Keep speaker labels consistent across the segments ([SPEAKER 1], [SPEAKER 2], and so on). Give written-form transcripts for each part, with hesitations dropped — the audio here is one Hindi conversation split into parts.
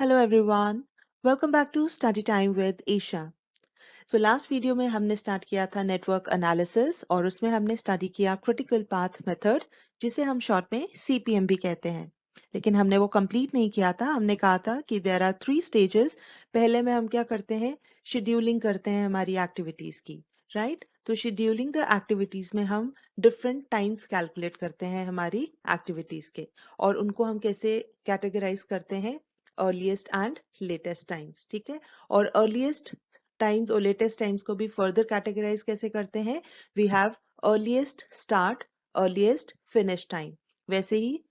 [SPEAKER 1] Hello everyone, welcome back to Study Time with Isha. So last video में हमने स्टार्ट किया था नेटवर्क एनालिसिस और उसमें हमने स्टडी किया क्रिटिकल पाथ मेथड जिसे हम शॉर्ट में CPM भी कहते हैं. लेकिन हमने वो कंप्लीट नहीं किया था. हमने कहा था कि देयर आर 3 स्टेजेस. पहले में हम क्या करते हैं, शेड्यूलिंग करते हैं हमारी एक्टिविटीज की, राइट? तो शेड्यूलिंग द एक्टिविटीज में हम डिफरेंट टाइम्स कैलकुलेट करते हैं हमारी एक्टिविटीज के और उनको हम कैसे कैटेगराइज करते हैं, अर्लीस्ट एंड लेटेस्ट टाइम्स. ठीक है, और अर्लीस्ट टाइम्स और लेटेस्ट टाइम्स को भी फर्दर कैटेगराइज कैसे करते हैं, we have earliest start, earliest finish time. वैसे ही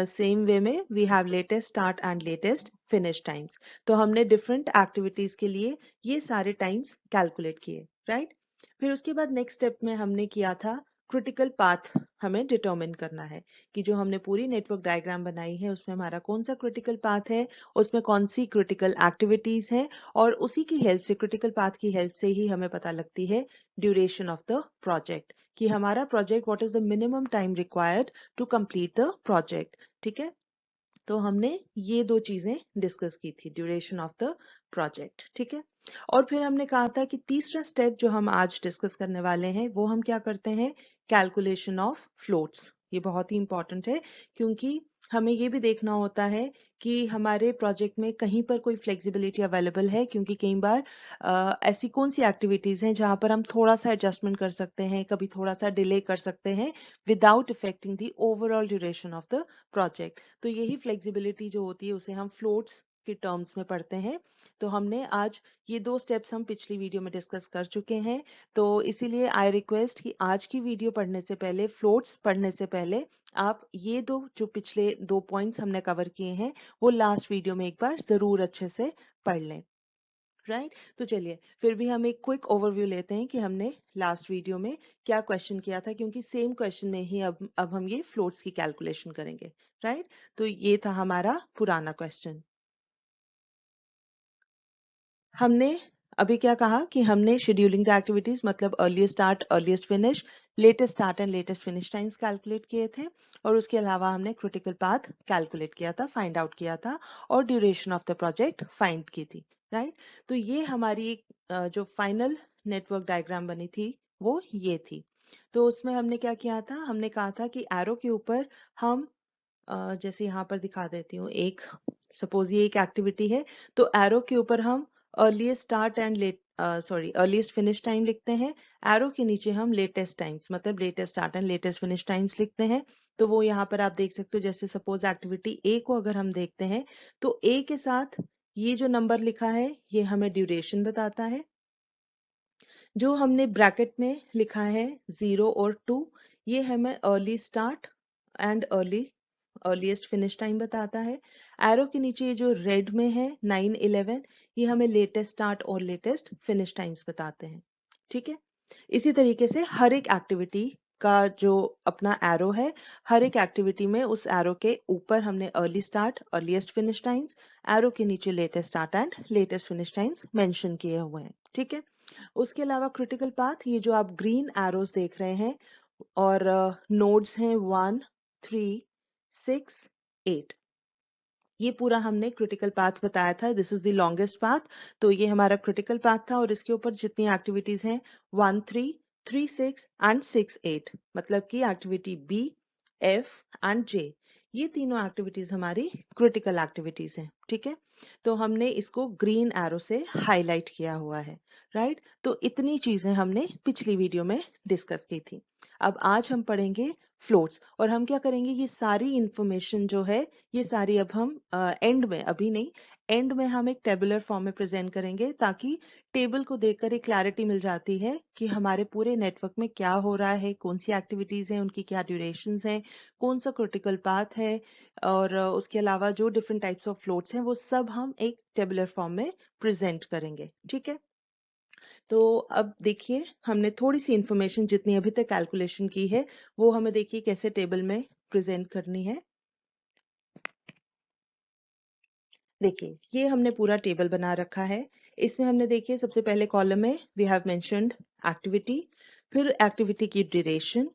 [SPEAKER 1] सेम वे में we have latest start and latest finish times. तो हमने डिफरेंट एक्टिविटीज के लिए ये सारे टाइम्स कैलकुलेट किए, राइट? फिर उसके बाद नेक्स्ट स्टेप में हमने किया था क्रिटिकल पाथ हमें डिटरमिन करना है कि जो हमने पूरी नेटवर्क डायग्राम बनाई है उसमें हमारा कौन सा क्रिटिकल पाथ है, उसमें कौन सी क्रिटिकल एक्टिविटीज हैं और उसी की हेल्प से, क्रिटिकल पाथ की हेल्प से ही हमें पता लगती है ड्यूरेशन ऑफ द प्रोजेक्ट, कि हमारा project what is the minimum time required to complete the project. ठीक है, तो हमने ये दो चीजें डिस्कस की थी, ड्यूरेशन ऑफ द प्रोजेक्ट. ठीक है, और फिर हमने कहा था कि तीसरा स्टेप जो हम आज डिस्कस करने वाले हैं वो हम क्या करते हैं, कैलकुलेशन ऑफ फ्लोट्स. ये बहुत ही इंपॉर्टेंट है क्योंकि हमें ये भी देखना होता है कि हमारे प्रोजेक्ट में कहीं पर कोई फ्लेक्सिबिलिटी अवेलेबल है, क्योंकि कई बार ऐसी कौन सी एक्टिविटीज हैं जहां पर हम थोड़ा सा एडजस्टमेंट कर सकते हैं, कभी थोड़ा सा डिले कर सकते हैं without affecting the overall duration of the project. तो यही फ्लेक्सिबिलिटी जो होती है उसे हम फ्लोट्स के टर्म्स में पढ़ते हैं. तो हमने आज ये दो स्टेप्स हम पिछली वीडियो में डिस्कस कर चुके हैं. तो इसीलिए आई रिक्वेस्ट कि आज की वीडियो पढ़ने से पहले, फ्लोट्स पढ़ने से पहले आप ये दो जो पिछले 2 पॉइंट्स हमने कवर किए हैं वो लास्ट वीडियो में एक बार जरूर अच्छे से पढ़ लें, राइट? तो चलिए फिर भी हम एक क्विक ओवरव्यू लेते हैं कि हमने लास्ट वीडियो में क्या क्वेश्चन किया था, क्योंकि सेम क्वेश्चन में ही अब हम ये फ्लोट्स की कैलकुलेशन करेंगे, राइट? तो ये था हमारा पुराना क्वेश्चन. हमने अभी क्या कहा कि हमने शेड्यूलिंग द एक्टिविटीज मतलब earliest start, earliest finish, latest start and latest finish times calculate किए थे और उसके अलावा हमने क्रिटिकल पाथ कैलकुलेट किया था, फाइंड आउट किया था और duration of the project find की थी, राइट? तो ये हमारी जो फाइनल नेटवर्क डायग्राम बनी थी वो ये थी. तो उसमें हमने क्या किया था, हमने कहा था कि एरो के ऊपर हम जैसे यहाँ पर दिखा देती हूँ, एक सपोज ये एक एक्टिविटी है तो एरो के ऊपर हम earliest start and earliest finish time लिखते हैं. एरो के नीचे हम लेटेस्ट टाइम्स मतलब latest start and latest finish times लिखते हैं. तो वो यहाँ पर आप देख सकते हो, जैसे सपोज एक्टिविटी ए को अगर हम देखते हैं तो ए के साथ ये जो नंबर लिखा है ये हमें ड्यूरेशन बताता है. जो हमने ब्रैकेट में लिखा है 0 और 2, ये हमें early start and earliest finish time बताता है. एरो के नीचे ये जो रेड में है 9, 11, ये हमें लेटेस्ट स्टार्ट और लेटेस्ट फिनिश टाइम्स बताते हैं. ठीक है, इसी तरीके से हर एक एक्टिविटी का जो अपना एरो है, हर एक एक्टिविटी में उस एरो के ऊपर हमने early start, earliest finish times, arrow के नीचे latest start and latest finish times mention किए हुए हैं. ठीक है, उसके अलावा क्रिटिकल पाथ, ये जो आप ग्रीन एरोस देख रहे हैं और नोड्स हैं 1, 3, 6, 8, ये पूरा हमने क्रिटिकल पाथ बताया था. This is the longest path. तो ये हमारा क्रिटिकल पाथ था और इसके ऊपर जितनी एक्टिविटीज हैं 1, 3, 3, 6 एंड 6, 8, मतलब कि एक्टिविटी बी, एफ एंड जे, ये तीनों एक्टिविटीज हमारी क्रिटिकल एक्टिविटीज हैं. ठीक है, तो हमने इसको ग्रीन एरो से हाईलाइट किया हुआ है, राइट? तो इतनी चीजें हमने पिछली वीडियो में डिस्कस की थी. अब आज हम पढ़ेंगे फ्लोट्स और हम क्या करेंगे, ये सारी इंफॉर्मेशन जो है ये सारी अब हम एंड में, अभी नहीं, एंड में हम एक टेबुलर फॉर्म में प्रेजेंट करेंगे ताकि टेबल को देखकर एक क्लैरिटी मिल जाती है कि हमारे पूरे नेटवर्क में क्या हो रहा है, कौन सी एक्टिविटीज हैं, उनकी क्या ड्यूरेशंस हैं, कौन सा क्रिटिकल पाथ है और उसके अलावा जो डिफरेंट टाइप्स ऑफ फ्लोट्स हैं वो सब हम एक टेबुलर फॉर्म में प्रेजेंट करेंगे. ठीक है, तो अब देखिए हमने थोड़ी सी इंफॉर्मेशन जितनी अभी तक कैलकुलेशन की है वो हमें देखिए कैसे टेबल में प्रेजेंट करनी है. देखिए ये हमने पूरा टेबल बना रखा है. इसमें हमने देखिए सबसे पहले कॉलम में वी हैव मेंशन्ड एक्टिविटी, फिर एक्टिविटी की ड्यूरेशन,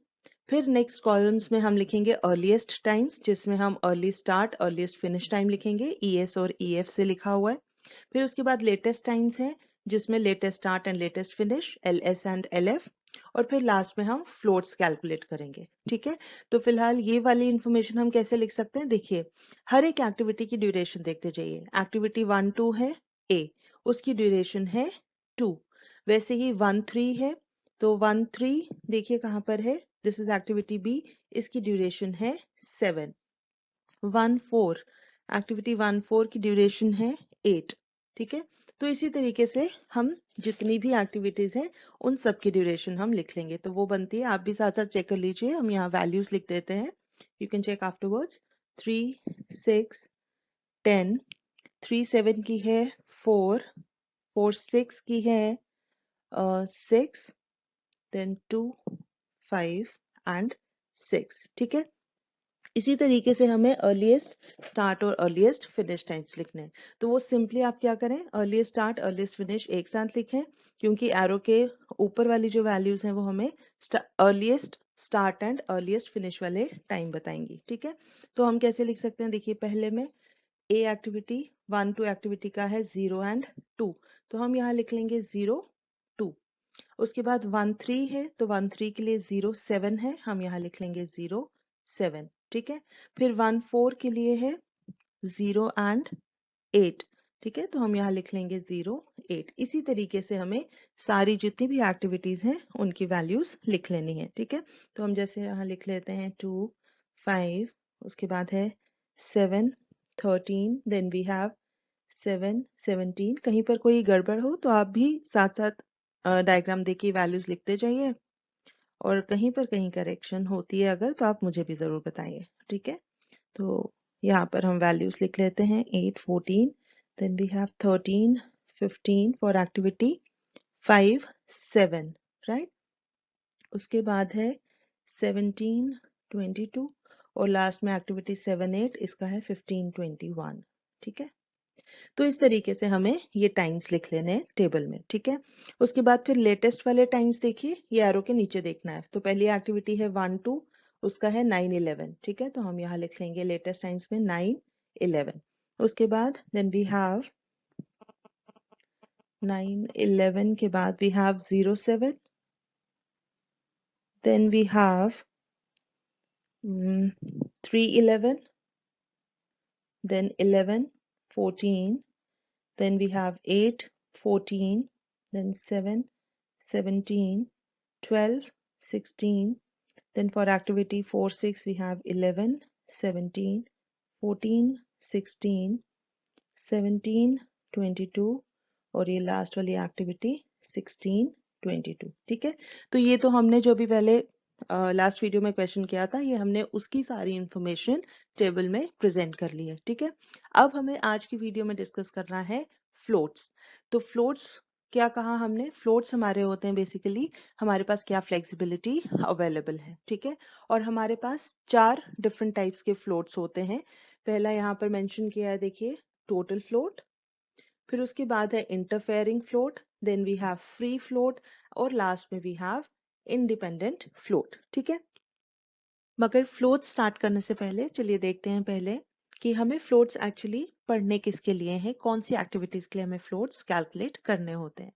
[SPEAKER 1] फिर नेक्स्ट कॉलम्स में हम लिखेंगे अर्लीस्ट टाइम्स, जिसमें हम early start earliest finish time लिखेंगे, ES और EF से लिखा हुआ है। फिर उसके बाद लेटेस्ट टाइम्स है, जिसमें latest start and latest finish, LS and LF। और फिर लास्ट में हम फ्लोट्स कैलकुलेट करेंगे। ठीक है, तो फिलहाल ये वाली इंफॉर्मेशन हम कैसे लिख सकते हैं, देखिए हर एक एक्टिविटी की ड्यूरेशन देखते जाइए। एक्टिविटी 1-2 है A, उसकी ड्यूरेशन है 2। वैसे ही 1-3 है, तो 1-3 देखिए कहाँ पर है, दिस इज एक्टिविटी B, इसकी ड्यूरेशन है 7। 1-4 एक्टिविटी 1-4 की ड्यूरेशन है 8। ठीक है, तो इसी तरीके से हम जितनी भी एक्टिविटीज हैं उन सब की ड्यूरेशन हम लिख लेंगे। तो वो बनती है, आप भी साथ साथ चेक कर लीजिए, हम यहाँ वैल्यूज लिख देते हैं, यू कैन चेक आफ्टरवर्ड्स। 3, 6, 10, 3 7 की है 4, 4 6 की है 6, देन 2, 5 एंड 6। ठीक है, इसी तरीके से हमें अर्लीस्ट स्टार्ट और अर्लीस्ट फिनिश टाइम्स लिखने हैं। तो वो सिंपली आप क्या करें, अर्लीस्ट स्टार्ट अर्लीस्ट फिनिश एक साथ लिखें, क्योंकि एरो के ऊपर वाली जो वैल्यूज हैं वो हमें earliest start and earliest finish वाले टाइम बताएंगी। ठीक है, तो हम कैसे लिख सकते हैं, देखिए पहले में ए एक्टिविटी 1-2 एक्टिविटी का है 0 एंड 2, तो हम यहाँ लिख लेंगे 0 2। उसके बाद 1-3 है, तो 1-3 के लिए 0-7 है, हम यहाँ लिख लेंगे 0-7। ठीक है, फिर 1-4 के लिए है 0 एंड 8। ठीक है, तो हम यहाँ लिख लेंगे 0-8। इसी तरीके से हमें सारी जितनी भी एक्टिविटीज हैं उनकी वैल्यूज लिख लेनी है। ठीक है, तो हम जैसे यहाँ लिख लेते हैं 2, 5, उसके बाद है 7, 13, देन वी हैव 7, 17। कहीं पर कोई गड़बड़ हो तो आप भी साथ साथ डायग्राम देखिए, वैल्यूज लिखते जाइए, और कहीं पर कहीं करेक्शन होती है अगर, तो आप मुझे भी जरूर बताइए। ठीक है, तो यहाँ पर हम वैल्यूज लिख लेते हैं 8, 14, then we have 13, 15 for activity 5, 7, right. उसके बाद है 17, 22, और लास्ट में एक्टिविटी 7, 8, इसका है 15, 21। ठीक है, तो इस तरीके से हमें ये टाइम्स लिख लेने हैं टेबल में। ठीक है, उसके बाद फिर लेटेस्ट वाले टाइम्स देखिए, ये एरो के नीचे देखना है। तो पहली एक्टिविटी है 1-2, उसका है 9-11। ठीक है, तो हम यहाँ लिख लेंगे लेटेस्ट टाइम्स में 9-11। उसके बाद देन वी हैव 9-11 के बाद we have 0-7, then we have 3-11, then 11, 14, then we have 8, 14, then 7, 17, 12, 16, then for activity 4, 6 we have 11, 17, 14, 16, 17, 22, और ये लास्ट वाली एक्टिविटी 16, 22। ठीक है, तो ये तो हमने जो भी पहले लास्ट वीडियो में क्वेश्चन किया था, ये हमने उसकी सारी इंफॉर्मेशन टेबल में प्रेजेंट कर ली है। ठीक है, अब हमें आज की वीडियो में डिस्कस करना है फ्लोट्स। तो फ्लोट्स क्या कहा हमने, फ्लोट्स हमारे होते हैं बेसिकली हमारे पास क्या फ्लेक्सिबिलिटी अवेलेबल है। ठीक है, और हमारे पास 4 डिफरेंट टाइप्स के फ्लोट्स होते हैं। पहला यहाँ पर मेंशन किया है, देखिए टोटल फ्लोट, फिर उसके बाद है interfering float, then we have free float, और लास्ट में वी हैव इंडिपेंडेंट फ्लोट। ठीक है, मगर फ्लोट स्टार्ट करने से पहले चलिए देखते हैं पहले कि हमें फ्लोट्स एक्चुअली पढ़ने किसके लिए हैं, कौन सी एक्टिविटीज के लिए हमें फ्लोट्स कैलकुलेट करने होते हैं।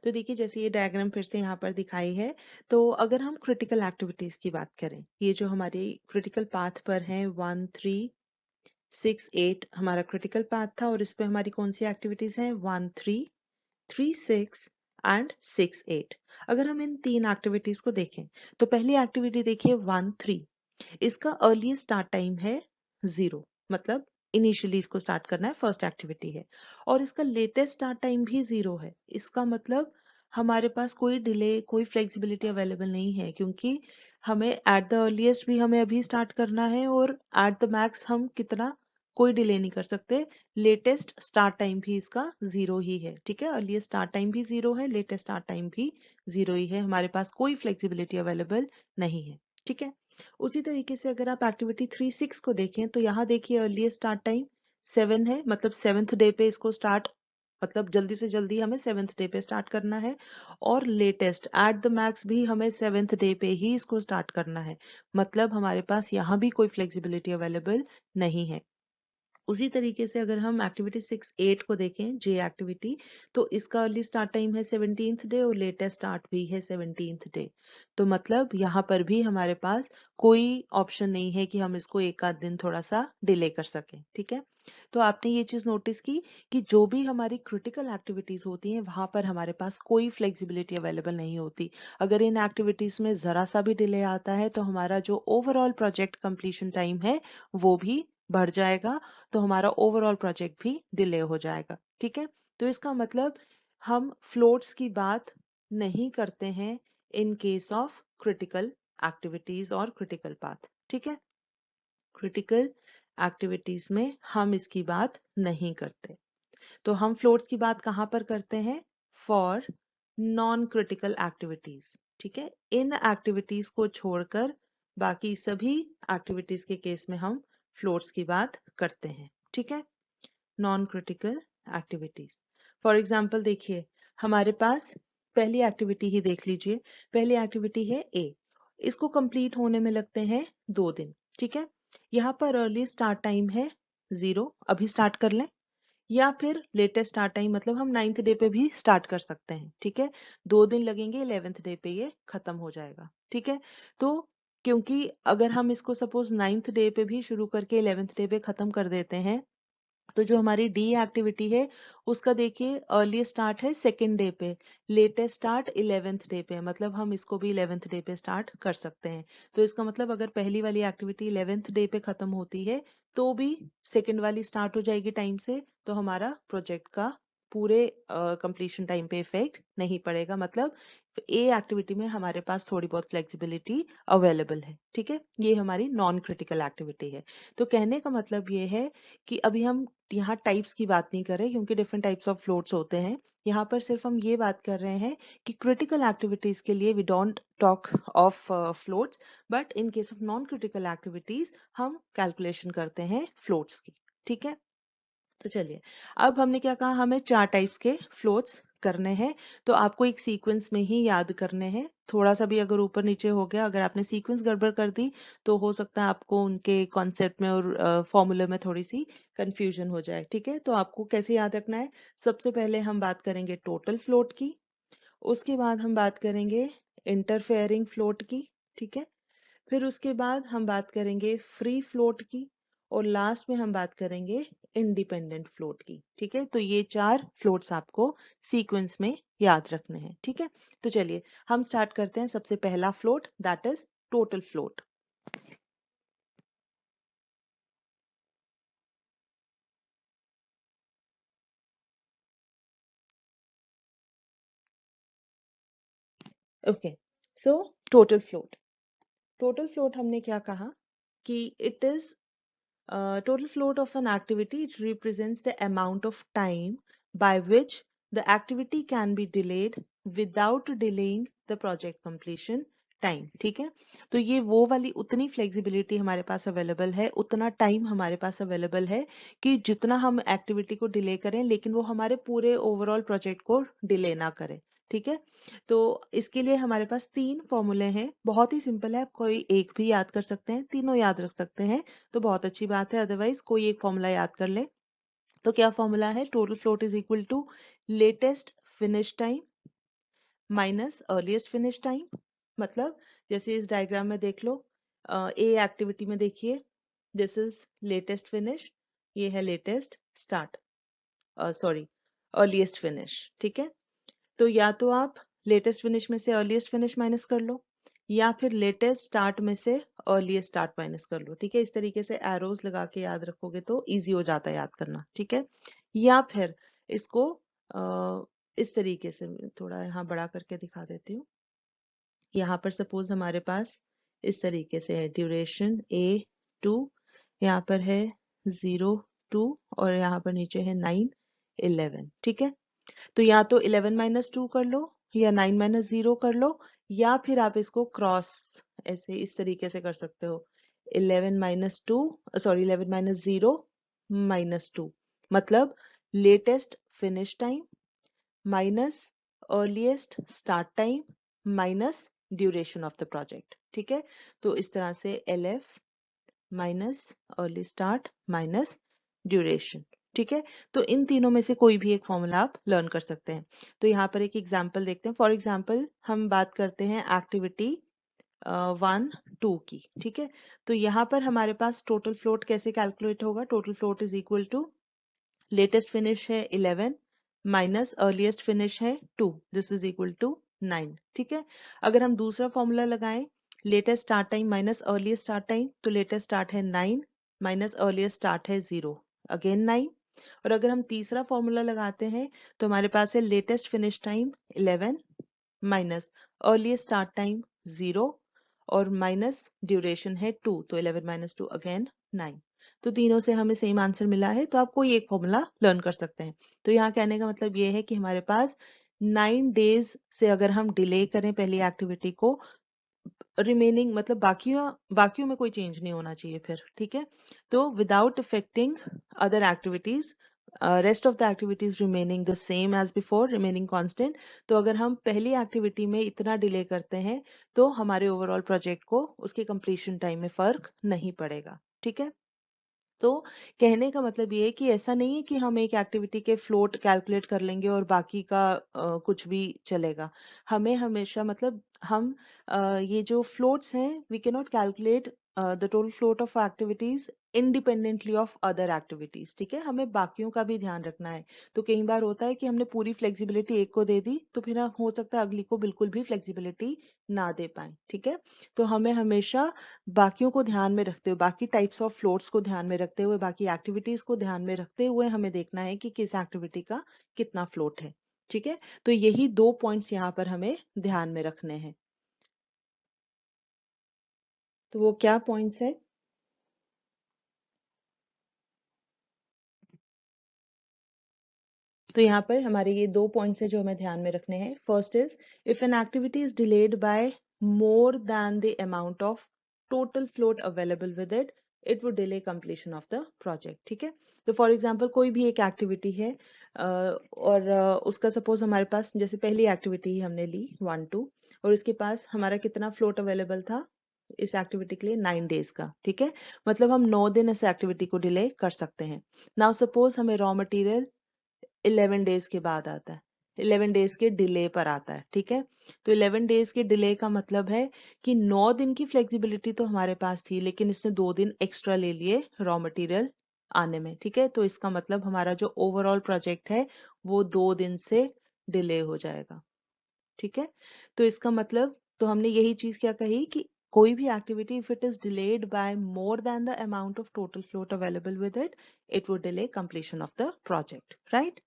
[SPEAKER 1] तो देखिए जैसे ये डायग्राम फिर से यहाँ पर दिखाई है, तो अगर हम क्रिटिकल एक्टिविटीज की बात करें, ये जो हमारी क्रिटिकल पाथ पर है 1, 3, 6, 8 हमारा क्रिटिकल पाथ था, और इस पे हमारी कौन सी एक्टिविटीज हैं 1, 3, 3, 6 एंड 6, 8। अगर हम इन 3 एक्टिविटीज को देखें, तो पहली एक्टिविटी देखिए 1, 3, इसका अर्लीस्ट स्टार्ट टाइम है 0, मतलब इनिशियली इसको स्टार्ट करना है, फर्स्ट एक्टिविटी है, और इसका लेटेस्ट स्टार्ट टाइम भी 0 है। इसका मतलब हमारे पास कोई डिले कोई फ्लेक्सिबिलिटी अवेलेबल नहीं है, क्योंकि हमें एट द अर्लीस्ट भी हमें अभी स्टार्ट करना है, और एट द मैक्स हम कितना कोई डिले नहीं कर सकते। लेटेस्ट स्टार्ट टाइम भी इसका 0 ही है। ठीक है, अर्लीस्ट स्टार्ट टाइम भी 0 है, लेटेस्ट स्टार्ट टाइम भी 0 ही है, हमारे पास कोई फ्लेक्सिबिलिटी अवेलेबल नहीं है। ठीक है, उसी तरीके से अगर आप एक्टिविटी 3-6 को देखें, तो यहाँ देखिए अर्लीस्ट स्टार्ट टाइम 7 है, मतलब 7th डे पे इसको स्टार्ट मतलब जल्दी से जल्दी हमें 7th डे पे स्टार्ट करना है, और लेटेस्ट एट द मैक्स भी हमें 7th डे पे ही इसको स्टार्ट करना है। मतलब हमारे पास यहाँ भी कोई फ्लेक्सिबिलिटी अवेलेबल नहीं है। उसी तरीके से अगर हम एक्टिविटी 6-8 को देखें, जे एक्टिविटी, तो इसका अर्ली स्टार्ट टाइम है 17th डे और लेटेस्ट स्टार्ट भी है 17th डे। तो मतलब यहाँ पर भी हमारे पास कोई ऑप्शन नहीं है कि हम इसको एक आध दिन थोड़ा सा डिले कर सकें। ठीक है, तो आपने ये चीज नोटिस की कि जो भी हमारी क्रिटिकल एक्टिविटीज होती हैं वहां पर हमारे पास कोई फ्लेक्सिबिलिटी अवेलेबल नहीं होती। अगर इन एक्टिविटीज में जरा सा भी डिले आता है तो हमारा जो ओवरऑल प्रोजेक्ट कंप्लीशन टाइम है वो भी बढ़ जाएगा, तो हमारा ओवरऑल प्रोजेक्ट भी डिले हो जाएगा। ठीक है, तो इसका मतलब हम फ्लोट्स की बात नहीं करते हैं इन केस ऑफ क्रिटिकल एक्टिविटीज और क्रिटिकल पाथ। ठीक है, क्रिटिकल एक्टिविटीज में हम इसकी बात नहीं करते। तो हम फ्लोट्स की बात कहां पर करते हैं? For non critical activities. ठीक है, इन एक्टिविटीज को छोड़कर बाकी सभी एक्टिविटीज के केस में हम फ्लोट्स की बात करते हैं। ठीक है, non critical activities. For example देखिए, हमारे पास पहली एक्टिविटी ही देख लीजिए। पहली एक्टिविटी है ए, इसको कंप्लीट होने में लगते हैं 2 दिन। ठीक है, यहाँ पर अर्ली स्टार्ट टाइम है 0, अभी स्टार्ट कर लें, या फिर लेटेस्ट स्टार्ट टाइम मतलब हम 9th डे पे भी स्टार्ट कर सकते हैं। ठीक है, 2 दिन लगेंगे, 11th डे पे ये खत्म हो जाएगा। ठीक है, तो क्योंकि अगर हम इसको सपोज 9th डे पे भी शुरू करके 11th डे पे खत्म कर देते हैं, तो जो हमारी डी एक्टिविटी है उसका देखिए अर्ली स्टार्ट है 2nd डे पे, लेटेस्ट स्टार्ट 11th डे पे, मतलब हम इसको भी 11th डे पे स्टार्ट कर सकते हैं। तो इसका मतलब अगर पहली वाली एक्टिविटी 11th डे पे खत्म होती है तो भी सेकंड वाली स्टार्ट हो जाएगी टाइम से, तो हमारा प्रोजेक्ट का पूरे कंप्लीशन टाइम पे इफेक्ट नहीं पड़ेगा। मतलब ए एक्टिविटी में हमारे पास थोड़ी बहुत फ्लेक्सिबिलिटी अवेलेबल है। ठीक है, ये हमारी नॉन क्रिटिकल एक्टिविटी है। तो कहने का मतलब ये है कि अभी हम यहाँ टाइप्स की बात नहीं कर रहे क्योंकि डिफरेंट टाइप्स ऑफ फ्लोट्स होते हैं। यहाँ पर सिर्फ हम ये बात कर रहे हैं कि क्रिटिकल एक्टिविटीज के लिए we don't talk of floats, but in case of non critical activities हम कैलकुलेशन करते हैं फ्लोट्स की। ठीक है, तो चलिए, अब हमने क्या कहा, हमें 4 टाइप्स के फ्लोट्स करने हैं, तो आपको एक सीक्वेंस में ही याद करने हैं। थोड़ा सा भी अगर ऊपर नीचे हो गया, अगर आपने सीक्वेंस गड़बड़ कर दी, तो हो सकता है आपको उनके कॉन्सेप्ट में और फॉर्मूले में थोड़ी सी कंफ्यूजन हो जाए। ठीक है, तो आपको कैसे याद रखना है? सबसे पहले हम बात करेंगे टोटल फ्लोट की, उसके बाद हम बात करेंगे इंटरफेयरिंग फ्लोट की। ठीक है, फिर उसके बाद हम बात करेंगे फ्री फ्लोट की, और लास्ट में हम बात करेंगे इंडिपेंडेंट फ्लोट की। ठीक है, तो ये 4 फ्लोट्स आपको सीक्वेंस में याद रखने हैं। ठीक है, तो चलिए हम स्टार्ट करते हैं। सबसे पहला float, that is total float. Okay, so total float हमने क्या कहा कि it is total float of an activity, it represents the amount of time by which the activity can be delayed without delaying the project completion time। ठीक है, तो ये वो वाली उतनी फ्लेक्सिबिलिटी हमारे पास अवेलेबल है, उतना टाइम हमारे पास अवेलेबल है कि जितना हम एक्टिविटी को डिले करें लेकिन वो हमारे पूरे ओवरऑल प्रोजेक्ट को डिले ना करे। ठीक है, तो इसके लिए हमारे पास 3 फॉर्मूले हैं, बहुत ही सिंपल है, कोई एक भी याद कर सकते हैं, तीनों याद रख सकते हैं तो बहुत अच्छी बात है, अदरवाइज कोई एक फॉर्मूला याद कर ले। तो क्या फॉर्मूला है? Total float is equal to latest finish time minus earliest finish time. मतलब जैसे इस डायग्राम में देख लो, ए एक्टिविटी में देखिए, दिस इज लेटेस्ट फिनिश, ये है latest start, sorry earliest finish. ठीक है, तो या तो आप लेटेस्ट फिनिश में से अर्लीस्ट फिनिश माइनस कर लो, या फिर लेटेस्ट स्टार्ट में से अर्लीस्ट स्टार्ट माइनस कर लो। ठीक है, इस तरीके से एरोज लगा के याद रखोगे तो इजी हो जाता है याद करना। ठीक है, या फिर इसको इस तरीके से मैं थोड़ा यहाँ बड़ा करके दिखा देती हूँ। यहाँ पर सपोज हमारे पास इस तरीके से है, ड्यूरेशन A2, यहाँ पर है 0 2, और यहाँ पर नीचे है 9 11। ठीक है, तो या तो 11 माइनस 2 कर लो, या 9 माइनस 0 कर लो, या फिर आप इसको क्रॉस ऐसे इस तरीके से कर सकते हो, 11 माइनस 2, सॉरी 11 माइनस 0 माइनस 2, मतलब latest finish time minus earliest start time minus duration of the project. ठीक है, तो इस तरह से LF minus early start minus duration. ठीक है, तो इन तीनों में से कोई भी एक फॉर्मूला आप लर्न कर सकते हैं। तो यहाँ पर एक एग्जांपल देखते हैं। फॉर एग्जांपल हम बात करते हैं एक्टिविटी 1 2 की। ठीक है, तो यहाँ पर हमारे पास टोटल फ्लोट कैसे कैलकुलेट होगा? Total float is equal to latest finish है 11 माइनस अर्लीस्ट फिनिश है 2, दिस इज इक्वल टू 9। ठीक है, अगर हम दूसरा फॉर्मूला लगाएं latest start time minus earliest start time, तो लेटेस्ट स्टार्ट है 9 माइनस अर्लीस्ट स्टार्ट है 0, अगेन 9। और अगर हम तीसरा फॉर्मूला लगाते हैं तो हमारे पास है latest finish time 11 minus earliest start time 0 और माइनस ड्यूरेशन है 2, तो 11 माइनस 2 अगेन 9। तो तीनों से हमें सेम आंसर मिला है, तो आप कोई एक फॉर्मूला लर्न कर सकते हैं। तो यहाँ कहने का मतलब ये है कि हमारे पास 9 डेज से अगर हम डिले करें पहली एक्टिविटी को, रिमेनिंग मतलब बाकियों में कोई चेंज नहीं होना चाहिए फिर। ठीक है, तो without affecting other activities, rest of the activities remaining the same as before, remaining constant. तो अगर हम पहली एक्टिविटी में इतना डिले करते हैं तो हमारे ओवरऑल प्रोजेक्ट को उसके कंप्लीशन टाइम में फर्क नहीं पड़ेगा। ठीक है, तो कहने का मतलब ये है कि ऐसा नहीं है कि हम एक एक्टिविटी के फ्लोट कैलकुलेट कर लेंगे और बाकी का कुछ भी चलेगा। हमें हमेशा मतलब हम ये जो फ्लोट्स हैं we can not calculate the total float of activities independently of other activities. ठीक है, हमें बाकियों का भी ध्यान रखना है। तो कई बार होता है कि हमने पूरी फ्लेक्सिबिलिटी एक को दे दी तो फिर हो सकता है अगली को बिल्कुल भी फ्लेक्सिबिलिटी ना दे पाए। ठीक है, तो हमें हमेशा बाकियों को ध्यान में रखते हुए, बाकी टाइप्स ऑफ फ्लोट्स को ध्यान में रखते हुए, बाकी एक्टिविटीज को ध्यान में रखते हुए हमें देखना है कि किस एक्टिविटी का कितना फ्लोट है। ठीक है, तो यही 2 पॉइंट्स यहाँ पर हमें ध्यान में रखने हैं। तो वो क्या पॉइंट्स है? तो यहाँ पर हमारे ये 2 पॉइंट्स है जो हमें ध्यान में रखने हैं। First is if an activity is delayed by more than the amount of total float available with it, it would delay completion of the project. ठीक है, तो फॉर एग्जांपल कोई भी एक एक्टिविटी है और उसका सपोज हमारे पास जैसे पहली एक्टिविटी ही हमने ली 1 2 और उसके पास हमारा कितना फ्लोट अवेलेबल था इस एक्टिविटी के लिए? 9 डेज का। ठीक है, मतलब हम 9 दिन इस एक्टिविटी को डिले कर सकते हैं। नाउ सपोज हमें रॉ मटेरियल 11 डेज के बाद आता है, 11 डेज के डिले पर आता है। ठीक है, तो 11 डेज के डिले का मतलब है कि 9 दिन की फ्लेक्सिबिलिटी तो हमारे पास थी लेकिन इसने 2 दिन एक्स्ट्रा ले लिए रॉ मटेरियल आने में। ठीक है, तो इसका मतलब हमारा जो ओवरऑल प्रोजेक्ट है वो 2 दिन से डिले हो जाएगा। ठीक है, तो इसका मतलब तो हमने यही चीज क्या कही कि कोई भी activity if it is delayed by more than the amount of total float available with it, it would delay completion of the project. Right,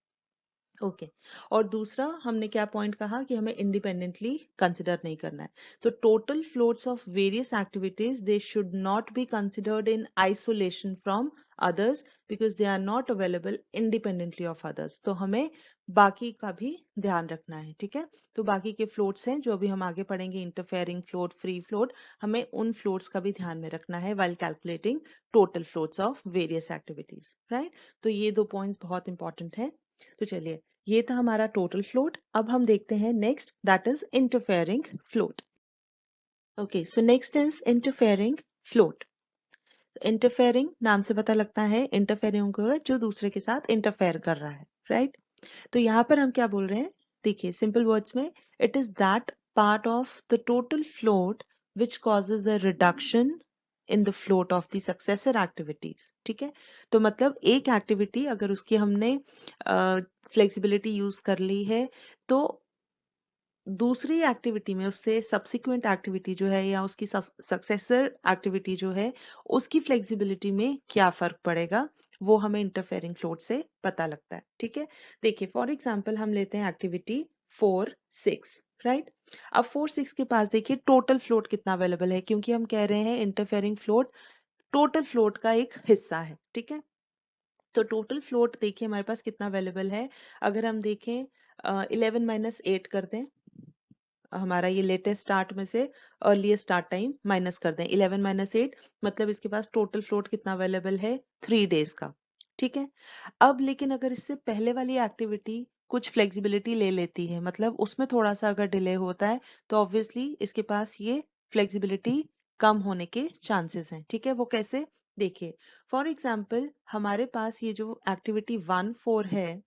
[SPEAKER 1] okay. और दूसरा हमने क्या पॉइंट कहा कि हमें इंडिपेंडेंटली कंसिडर नहीं करना है। तो total floats of various activities they should not be considered in isolation from others because they are not available independently of others. तो हमें बाकी का भी ध्यान रखना है। ठीक है, तो बाकी के फ्लोट्स हैं जो अभी हम आगे पढ़ेंगे, इंटरफेयरिंग फ्लोट, फ्री फ्लोट, हमें उन फ्लोट्स का भी ध्यान में रखना है while calculating total floats of various activities. Right, तो ये 2 पॉइंट्स बहुत इंपॉर्टेंट है। तो चलिए, ये था हमारा टोटल फ्लोट। अब हम देखते हैं next, that is interfering float. Okay, so next is interfering float. Interfering नाम से पता लगता है इंटरफेयरिंग को है जो दूसरे के साथ इंटरफेयर कर रहा है। राइट, तो यहाँ पर हम क्या बोल रहे हैं? देखिए सिंपल वर्ड्स में, it is that part of the total float which causes a reduction in the float of the successor activities. ठीक है, तो मतलब एक एक्टिविटी अगर उसकी हमने फ्लेक्सिबिलिटी यूज कर ली है तो दूसरी एक्टिविटी में उससे सब्सिक्वेंट एक्टिविटी जो है या उसकी सक्सेसर एक्टिविटी जो है उसकी फ्लेक्सिबिलिटी में क्या फर्क पड़ेगा वो हमें इंटरफेयरिंग फ्लोट से पता लगता है। ठीक है, देखिए फॉर एग्जांपल हम लेते हैं एक्टिविटी 4 6। राइट, अब 4 6 के पास देखिए टोटल फ्लोट कितना अवेलेबल है, क्योंकि हम कह रहे हैं इंटरफेयरिंग फ्लोट टोटल फ्लोट का एक हिस्सा है। ठीक है, तो टोटल फ्लोट देखिए हमारे पास कितना अवेलेबल है। अगर हम देखें 11 माइनस 8 कर दें, हमारा ये लेटेस्ट स्टार्ट में से अर्लीस्ट स्टार्ट टाइम माइनस कर दें, 11 माइनस 8 मतलब इसके पास टोटल फ्लोट कितना अवेलेबल है? 3 डेज का। ठीक है। अब लेकिन अगर इससे पहले वाली एक्टिविटी कुछ फ्लेक्सिबिलिटी ले लेती है, मतलब उसमें थोड़ा सा अगर डिले होता है, तो ऑब्वियसली इसके पास ये फ्लेक्सिबिलिटी कम होने के चांसेस हैं। ठीक है, वो कैसे? देखिए, फॉर एग्जाम्पल हमारे पास ये जो एक्टिविटी 1-4 है,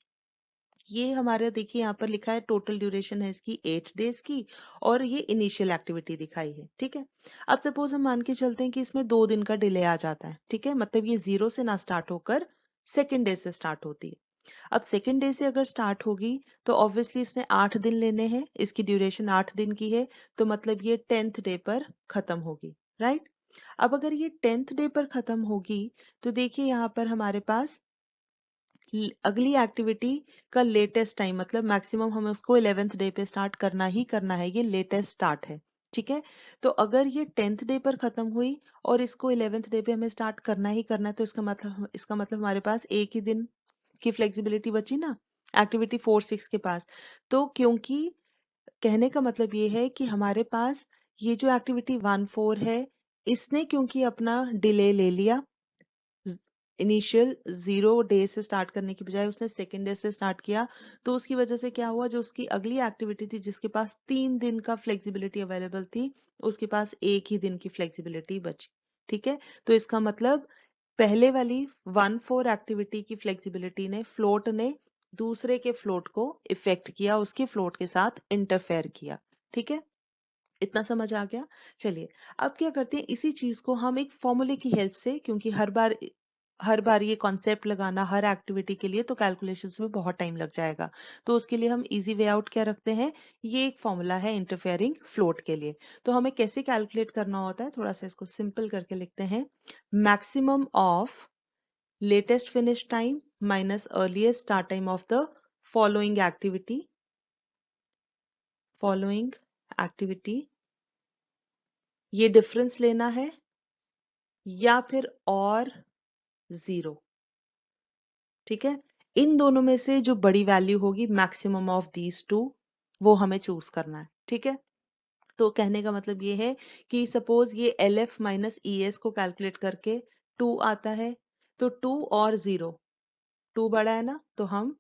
[SPEAKER 1] ये हमारे देखिए यहाँ पर लिखा है टोटल ड्यूरेशन है इसकी 8 डेज की, और ये इनिशियल एक्टिविटी दिखाई है। ठीक है, अब सपोज हम मान के चलते हैं कि इसमें 2 दिन का डिले आ जाता है। ठीक है, मतलब ये 0 से ना स्टार्ट होकर सेकेंड डे से स्टार्ट होती है। अब सेकेंड डे से अगर स्टार्ट होगी तो ऑब्वियसली इसने 8 दिन लेने हैं, इसकी ड्यूरेशन 8 दिन की है, तो मतलब ये 10th डे पर खत्म होगी। राइट, अब अगर ये 10th डे पर खत्म होगी, तो देखिए यहाँ पर हमारे पास अगली एक्टिविटी का लेटेस्ट टाइम, मतलब मैक्सिमम हमें उसको 11th डे पे स्टार्ट करना ही करना है, ये लेटेस्ट स्टार्ट है। ठीक है, तो अगर ये 10th डे पर खत्म हुई और इसको 11th डे पे हमें स्टार्ट करना ही करना है, तो इसका मतलब हमारे पास एक ही दिन की फ्लेक्सिबिलिटी बची ना, एक्टिविटी 4-6 के पास। तो क्योंकि कहने का मतलब ये है कि हमारे पास ये जो एक्टिविटी 1-4 है, इसने क्योंकि अपना डिले ले लिया, इनिशियल 0 डे से स्टार्ट करने की बजाय उसने सेकेंड डे से स्टार्ट किया, तो उसकी वजह से क्या हुआ, जो उसकी अगली एक्टिविटी थी जिसके पास 3 दिन का फ्लेक्सिबिलिटी अवेलेबल थी, उसके पास एक ही दिन की फ्लेक्सिबिलिटी बची। ठीक है, तो इसका मतलब पहले वाली 1-4 एक्टिविटी की फ्लेक्सिबिलिटी ने, फ्लोट ने दूसरे के फ्लोट को इफेक्ट किया, उसके फ्लोट के साथ इंटरफेयर किया। ठीक है, इतना समझ आ गया? चलिए, अब क्या करते हैं, इसी चीज को हम एक फॉर्मूले की हेल्प से, क्योंकि हर बार ये कॉन्सेप्ट लगाना हर एक्टिविटी के लिए तो कैलकुलेशंस में बहुत टाइम लग जाएगा, तो उसके लिए हम इजी वे आउट क्या रखते हैं, ये एक फॉर्मूला है इंटरफेयरिंग फ्लोट के लिए। तो हमें कैसे कैलकुलेट करना होता है, थोड़ा सा इसको सिंपल करके लिखते हैं। Maximum of latest finish time minus earliest start time of the following activity, ये डिफरेंस लेना है, या फिर और 0। ठीक है, इन दोनों में से जो बड़ी वैल्यू होगी, मैक्सिमम ऑफ दीज टू, वो हमें चूज करना है। ठीक है, तो कहने का मतलब ये है कि सपोज ये L F minus E S को कैलकुलेट करके 2 आता है, तो 2 और 0, 2 बड़ा है ना, तो हम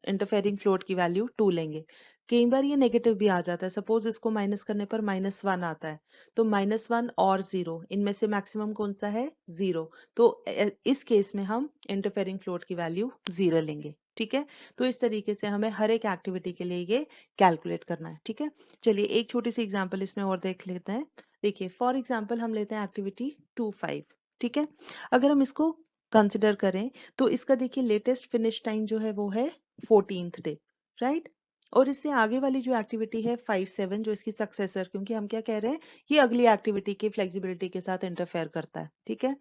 [SPEAKER 1] इंटरफेयरिंग फ्लोट की वैल्यू 2 लेंगे। कई बार ये नेगेटिव भी आ जाता है, सपोज इसको माइनस करने पर -1 आता है, तो -1 और 0, इनमें से मैक्सिमम कौन सा है, 0, तो इस केस में हम इंटरफेयरिंग फ्लोट की वैल्यू 0 लेंगे। ठीक है, तो इस तरीके से हमें हर एक एक्टिविटी के लिए ये कैलकुलेट करना है। ठीक है, चलिए एक छोटी सी एग्जाम्पल इसमें और देख लेते हैं। देखिए, फॉर एग्जाम्पल हम लेते हैं एक्टिविटी 2-5। ठीक है, अगर हम इसको कंसिडर करें, तो इसका देखिए लेटेस्ट फिनिश टाइम जो है वो है 14th डे। राइट, और इससे आगे वाली जो एक्टिविटी है 5-7, जो इसकी सक्सेसर, क्योंकि हम क्या कह रहे हैं, ये अगली एक्टिविटी की फ्लेक्सिबिलिटी के साथ इंटरफेयर करता है। ठीक है,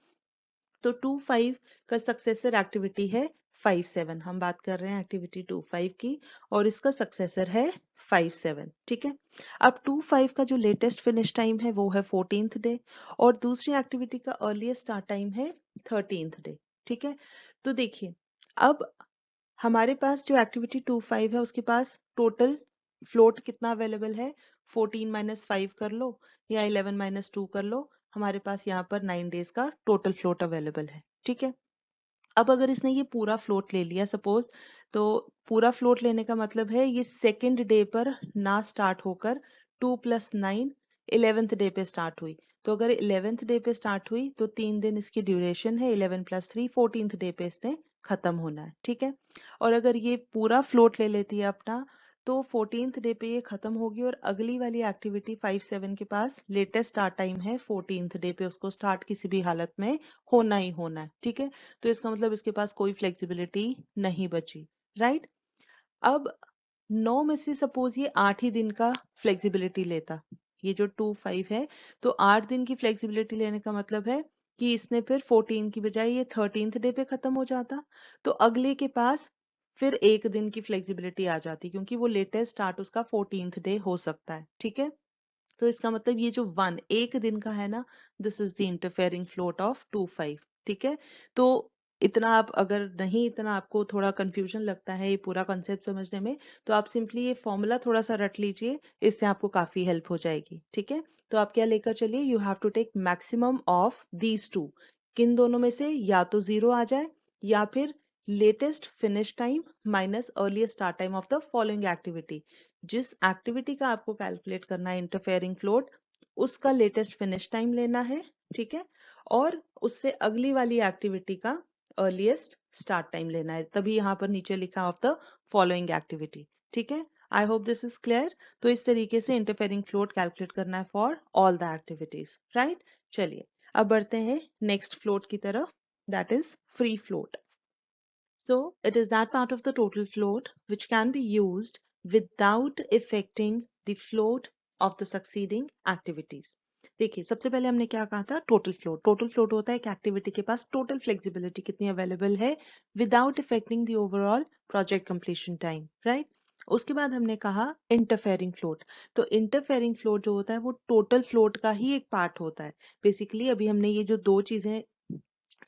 [SPEAKER 1] तो 2-5 का सक्सेसर एक्टिविटी है 5-7, हम बात कर रहे हैं एक्टिविटी 2-5 की, और इसका सक्सेसर है 5-7। ठीक है, अब 2-5 का जो लेटेस्ट फिनिश टाइम है वो है 14th डे, और दूसरी एक्टिविटी का अर्लीस्ट स्टार्ट टाइम है 13th डे। ठीक है, तो देखिए, अब हमारे पास जो एक्टिविटी 2-5 है उसके पास टोटल फ्लोट कितना अवेलेबल है, 14-5 कर लो या 11-2 कर लो, हमारे पास यहाँ पर 9 डेज का टोटल फ्लोट अवेलेबल है। ठीक है, अब अगर इसने ये पूरा फ्लोट ले लिया सपोज, तो पूरा फ्लोट लेने का मतलब है ये सेकेंड डे पर ना स्टार्ट होकर 2+9 11th डे पे स्टार्ट हुई, तो अगर 11th डे पे स्टार्ट हुई तो 3 दिन इसकी ड्यूरेशन है, 11+3 14th डे पे इसने खत्म होना है। ठीक है, और अगर ये पूरा फ्लोट ले लेती है अपना, तो 14th डे पे ये खत्म होगी, और अगली वाली एक्टिविटी 5-7 के पास लेटेस्ट स्टार्ट टाइम है 14th डे पे, उसको स्टार्ट किसी भी हालत में होना ही होना है। ठीक है, तो इसका मतलब इसके पास कोई फ्लेक्सिबिलिटी नहीं बची। राइट, अब 9 में से सपोज ये 8 ही दिन का फ्लेक्सिबिलिटी लेता, ये जो 2-5 है, तो 8 दिन की फ्लेक्सिबिलिटी लेने का मतलब है कि इसने फिर 14 की बजाय ये 13th डे पे खत्म हो जाता, तो अगले के पास फिर एक दिन की फ्लेक्सिबिलिटी आ जाती, क्योंकि वो लेटेस्ट स्टार्ट उसका 14th डे हो सकता है। ठीक है, तो इसका मतलब ये जो 1 एक दिन का है ना, this is the interfering float of 2-5। ठीक है, तो इतना आप अगर नहीं, इतना आपको थोड़ा कंफ्यूजन लगता है ये पूरा कॉन्सेप्ट समझने में, तो आप सिंपली ये फॉर्मूला थोड़ा सा रट लीजिए, इससे आपको काफी हेल्प हो जाएगी। ठीक है, तो आप क्या लेकर चलिए, you have to take maximum of these two, किन दोनों में से या तो 0 आ जाए या फिर latest finish time minus earliest start time of the following activity. जिस एक्टिविटी का आपको कैलकुलेट करना है इंटरफेयरिंग फ्लोट, उसका लेटेस्ट फिनिश टाइम लेना है, ठीक है, और उससे अगली वाली एक्टिविटी का अर्लीस्ट स्टार्ट टाइम लेना है, तभी यहाँ पर नीचे लिखा ऑफ द फॉलोइंग एक्टिविटी, ठीक है। I hope this is clear. तो इस तरीके से इंटरफेयरिंग फ्लोट कैलकुलेट करना है for all the activities, right. चलिए अब बढ़ते हैं नेक्स्ट फ्लोट की तरफ, that is free float. So it is that part of the total float which can be used without affecting the float of the succeeding activities. देखिए सबसे पहले हमने क्या कहा था, टोटल फ्लोट। टोटल फ्लोट होता है एक एक्टिविटी के पास टोटल फ्लेक्सिबिलिटी कितनी अवेलेबल है without affecting the overall project completion time, right. उसके बाद हमने कहा इंटरफेयरिंग फ्लोट। तो इंटरफेयरिंग फ्लोट जो होता है वो टोटल फ्लोट का ही एक पार्ट होता है। बेसिकली अभी हमने ये जो दो चीजें,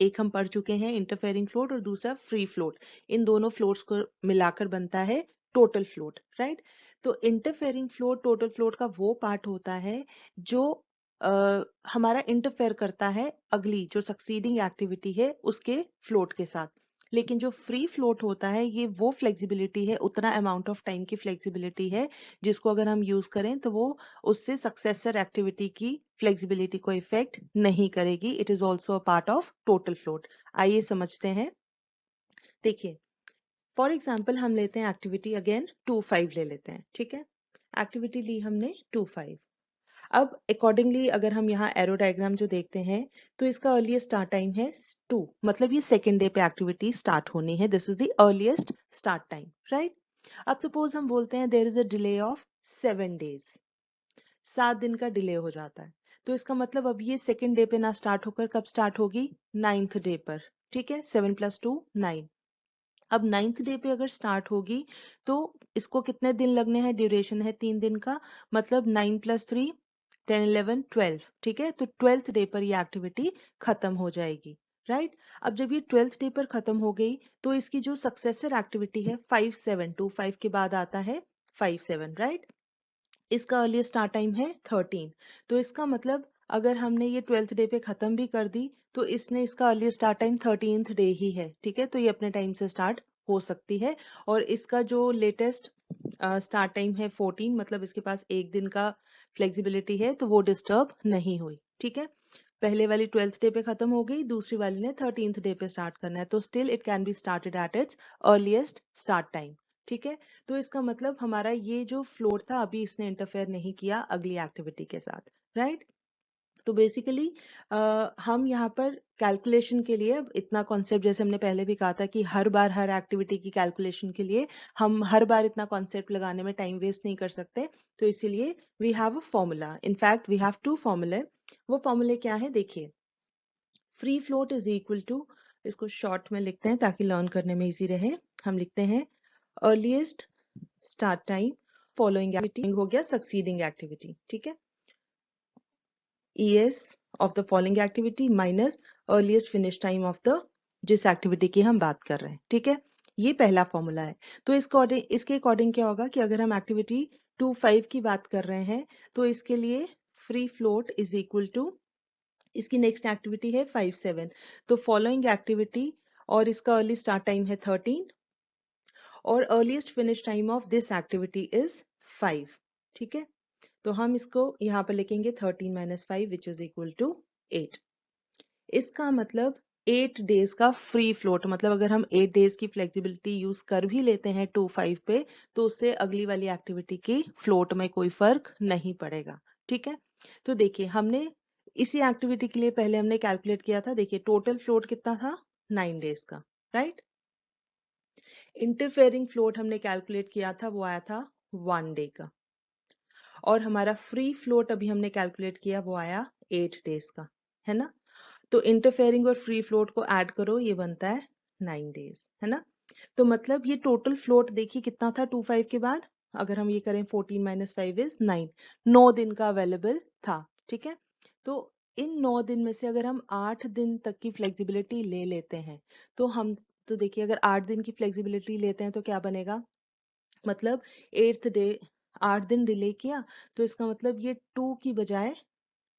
[SPEAKER 1] एक हम पढ़ चुके हैं इंटरफेयरिंग फ्लोट और दूसरा फ्री फ्लोट, इन दोनों फ्लोट्स को मिलाकर बनता है टोटल फ्लोट, राइट। तो इंटरफेयरिंग फ्लोट टोटल फ्लोट का वो पार्ट होता है जो हमारा इंटरफेयर करता है अगली जो सक्सीडिंग एक्टिविटी है उसके फ्लोट के साथ। लेकिन जो फ्री फ्लोट होता है ये वो फ्लेक्सिबिलिटी है, उतना अमाउंट ऑफ टाइम की फ्लेक्सिबिलिटी है जिसको अगर हम यूज करें तो वो उससे सक्सेसर एक्टिविटी की फ्लेक्सिबिलिटी को इफेक्ट नहीं करेगी। It is also a part of total float. आइए समझते हैं। देखिए फॉर एग्जाम्पल हम लेते हैं एक्टिविटी अगेन 2-5 ले लेते हैं, ठीक है। एक्टिविटी ली हमने 2-5। अब अकॉर्डिंगली अगर हम यहाँ एरो डायग्राम जो देखते हैं तो इसका अर्लीस्ट स्टार्ट टाइम है 2, मतलब ये सेकेंड डे पे एक्टिविटी स्टार्ट होनी है। This is the earliest start time, right. अब सपोज हम बोलते हैं there is a delay of 7 days, 7 दिन का डिले हो जाता है। तो इसका मतलब अब ये सेकेंड डे पे ना स्टार्ट होकर कब स्टार्ट होगी, 9th डे पर, ठीक है। 7 + 2 9। अब 9th डे पे अगर स्टार्ट होगी तो इसको कितने दिन लगने हैं, ड्यूरेशन है 3 दिन का, मतलब 9 + 3 10 11 12, ठीक है। तो 12th डे पर ये एक्टिविटी खत्म हो जाएगी, राइट। अब जब ये 12th डे पर खत्म हो गई तो इसकी जो सक्सेसर एक्टिविटी है 5-7-2-5 के बाद आता है 5-7, राइट। इसका अर्लीस्ट स्टार्ट टाइम है 13। तो इसका मतलब अगर हमने ये 12th डे पे खत्म भी कर दी तो इसने इसका earliest start time 13th day ही है, ठीक है। तो ये अपने टाइम से स्टार्ट हो सकती है। और इसका जो लेटेस्ट स्टार्ट टाइम है 14, मतलब इसके पास एक दिन का फ्लेक्सिबिलिटी है, तो वो डिस्टर्ब नहीं हुई, ठीक है। पहले वाली 12th डे पे खत्म हो गई, दूसरी वाली ने 13th डे पे स्टार्ट करना है, तो still it can be started at its earliest start time, ठीक है। तो इसका मतलब हमारा ये जो फ्लोट था अभी इसने इंटरफेयर नहीं किया अगली एक्टिविटी के साथ, राइट। तो बेसिकली हम यहाँ पर कैलकुलेशन के लिए अब इतना कॉन्सेप्ट, जैसे हमने पहले भी कहा था कि हर बार हर एक्टिविटी की कैलकुलेशन के लिए हम हर बार इतना कॉन्सेप्ट लगाने में टाइम वेस्ट नहीं कर सकते। तो इसीलिए we have a formula, in fact we have 2 फॉर्मूले। वो फॉर्मूले क्या है, देखिए। Free float is equal to, इसको शॉर्ट में लिखते हैं ताकि लर्न करने में इजी रहे। हम लिखते हैं earliest start time following activity, हो गया सक्सीडिंग एक्टिविटी, ठीक है। ES of the following activity minus earliest finish time of the जिस एक्टिविटी की हम बात कर रहे हैं, ठीक है। ये पहला फॉर्मूला है। तो इसके अकॉर्डिंग क्या होगा कि अगर हम एक्टिविटी 2-5 की बात कर रहे हैं तो इसके लिए free float is equal to, इसकी नेक्स्ट एक्टिविटी है 5-7, तो फॉलोइंग एक्टिविटी और इसका अर्ली स्टार्ट टाइम है 13 और earliest finish time of this activity is 5, ठीक है। तो हम इसको यहाँ पर लिखेंगे 13 - 5 विच इज इक्वल टू 8। इसका मतलब 8 डेज का फ्री फ्लोट, मतलब अगर हम 8 डेज की फ्लेक्सिबिलिटी यूज कर भी लेते हैं 2-5 पे तो उससे अगली वाली एक्टिविटी की फ्लोट में कोई फर्क नहीं पड़ेगा, ठीक है। तो देखिए हमने इसी एक्टिविटी के लिए पहले हमने कैलकुलेट किया था, देखिए टोटल फ्लोट कितना था 9 डेज का, राइट। इंटरफेयरिंग फ्लोट हमने कैलकुलेट किया था, वो आया था 1 डे का। और हमारा फ्री फ्लोट अभी हमने कैलकुलेट किया, वो आया 8 डेज का, है ना। तो इंटरफेयरिंग और फ्री फ्लोट को ऐड करो, ये बनता है 9 डेज, है ना। तो मतलब ये टोटल फ्लोट देखिए कितना था 2-5 के बाद, अगर हम ये करें 14 - 5 इज 9, 9 दिन का अवेलेबल था, ठीक है। तो इन 9 दिन में से अगर हम 8 दिन तक की फ्लेक्सिबिलिटी ले लेते हैं तो हम, तो देखिए अगर 8 दिन की फ्लेक्सिबिलिटी लेते हैं तो क्या बनेगा, मतलब 8th डे 8 दिन डिले किया तो इसका मतलब ये 2 की बजाय